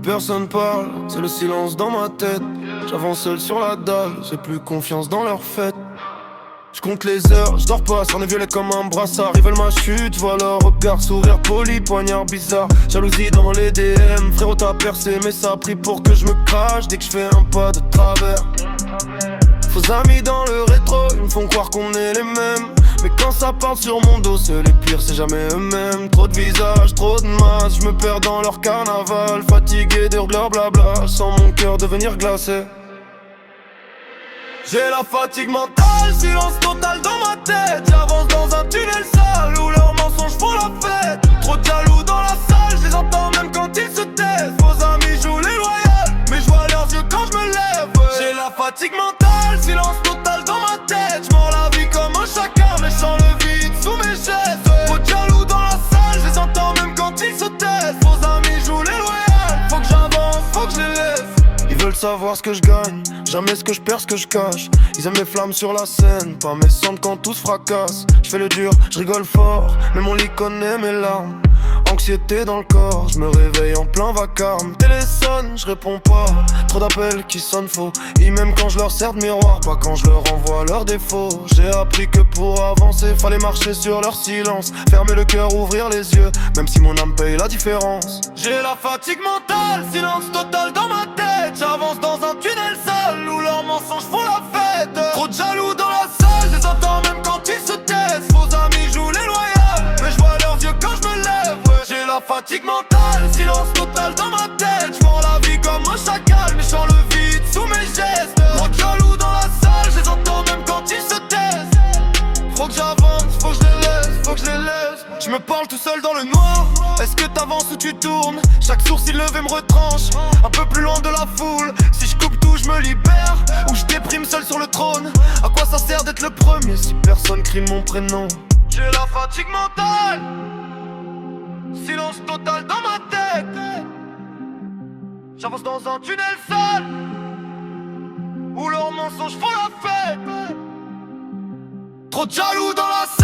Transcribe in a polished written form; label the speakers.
Speaker 1: Plus personne parle, c'est le silence dans ma tête. J'avance seul sur la dalle, j'ai plus confiance dans leur fête. Je compte les heures, je dors pas, c'en est violet comme un brassard. Ils veulent ma chute, voilà, regard, sourire poli, poignard bizarre. Jalousie dans les DM, frérot t'as percé mais ça a pris pour que je me crache dès que je fais un pas de travers. Faux amis dans le rétro, ils me font croire qu'on est les mêmes. Mais quand ça parle sur mon dos, c'est les pires, c'est jamais eux-mêmes. Trop de visages, trop de masses, je me perds dans leur carnaval. Fatigué de leur blabla, sans mon cœur devenir glacé. J'ai la fatigue mentale, silence total dans ma tête. J'avance dans un tunnel sale où leurs mensonges font la fête. Trop de jaloux dans la salle, je les entends même quand ils se taisent. Vos amis jouent les loyales, mais je vois leurs yeux quand je me lève. J'ai la fatigue mentale, silence total dans ma tête. Je mords la vie comme un chacun, mais je sens le vide sous mes gestes. Trop de jaloux dans la salle, je les entends même quand ils se taisent. Vos amis jouent les loyales, faut que j'avance, faut que je les laisse. Ils veulent savoir ce que je gagne, jamais ce que je perds, ce que je cache. Ils aiment les flammes sur la scène, pas mes cendres quand tout se fracasse. Je fais le dur, je rigole fort, mais mon lit connaît mes larmes. Anxiété dans le corps, je me réveille en plein vacarme. Téléphone, je réponds pas, trop d'appels qui sonnent faux. Et même quand je leur sers de miroir, pas quand je leur envoie leurs défauts. J'ai appris que pour avancer, fallait marcher sur leur silence. Fermer le cœur, ouvrir les yeux, même si mon âme paye la différence. J'ai la fatigue mentale, silence total dans ma tête. J'avance dans un tunnel sale où leurs mensonges font la fête. Trop de jaloux dans la salle, je les entends même quand ils se taisent. Vos amis jouent les loyales, mais je vois leurs yeux quand je me lève. J'ai la fatigue mentale, silence total dans ma tête. J'mords la vie comme un chacal, mais je sens le vide sous mes gestes. Trop de jaloux dans la salle, je les entends même quand ils se taisent. Faut que j'avance, faut que je les laisse, faut que je les laisse. Je me parle tout seul dans le noir. Est-ce que t'avances ou tu tournes? Chaque sourcil levé me retranche, un peu plus loin de la foule. Si je coupe tout, je me libère, ou je déprime seul sur le trône. À quoi ça sert d'être le premier si personne crie mon prénom? J'ai la fatigue mentale, silence total dans ma tête. J'avance dans un tunnel sale où leurs mensonges font la fête. Trop de jaloux dans la salle.